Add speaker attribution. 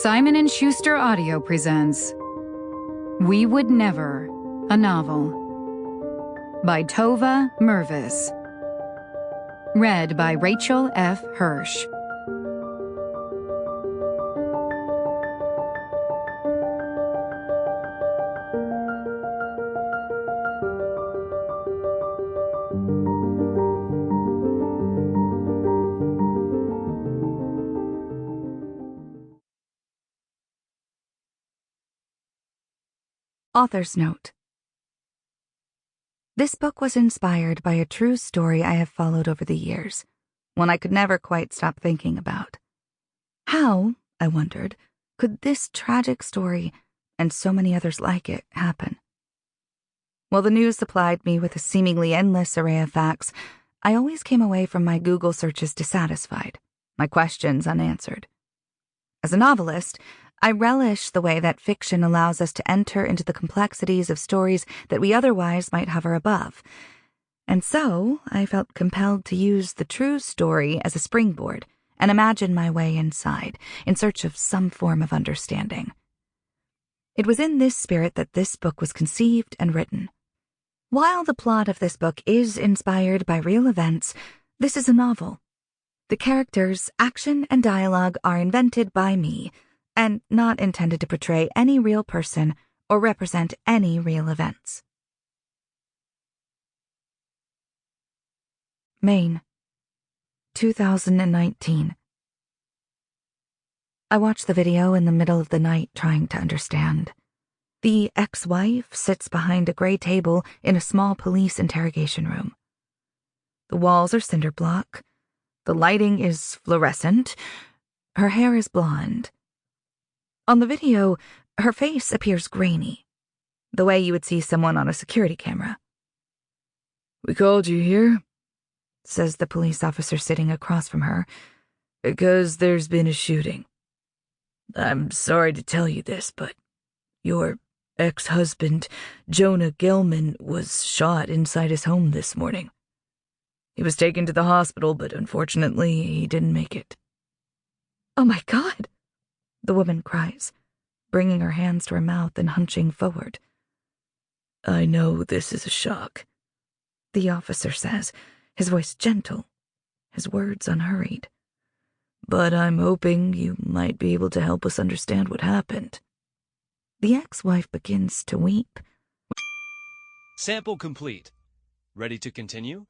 Speaker 1: Simon & Schuster Audio presents We Would Never, a novel by Tova Mirvis. Read by Rachel F. Hirsch.
Speaker 2: Author's note. This book was inspired by a true story I have followed over the years, one I could never quite stop thinking about. How, I wondered, could this tragic story, and so many others like it, happen? While the news supplied me with a seemingly endless array of facts, I always came away from my Google searches dissatisfied, my questions unanswered. As a novelist, I relish the way that fiction allows us to enter into the complexities of stories that we otherwise might hover above. And so, I felt compelled to use the true story as a springboard and imagine my way inside, in search of some form of understanding. It was in this spirit that this book was conceived and written. While the plot of this book is inspired by real events, this is a novel. The characters, action, and dialogue are invented by me, and not intended to portray any real person or represent any real events. Maine, 2019. I watched the video in the middle of the night trying to understand. The ex-wife sits behind a gray table in a small police interrogation room. The walls are cinder block. The lighting is fluorescent. Her hair is blonde. On the video, her face appears grainy, the way you would see someone on a security camera.
Speaker 3: "We called you here," says the police officer sitting across from her, "because there's been a shooting. I'm sorry to tell you this, but your ex-husband, Jonah Gelman, was shot inside his home this morning. He was taken to the hospital, but unfortunately, he didn't make it."
Speaker 2: "Oh my God!" the woman cries, bringing her hands to her mouth and hunching forward.
Speaker 3: "I know this is a shock,"
Speaker 2: the officer says, his voice gentle, his words unhurried.
Speaker 3: "But I'm hoping you might be able to help us understand what happened."
Speaker 2: The ex-wife begins to weep.
Speaker 4: Sample complete. Ready to continue?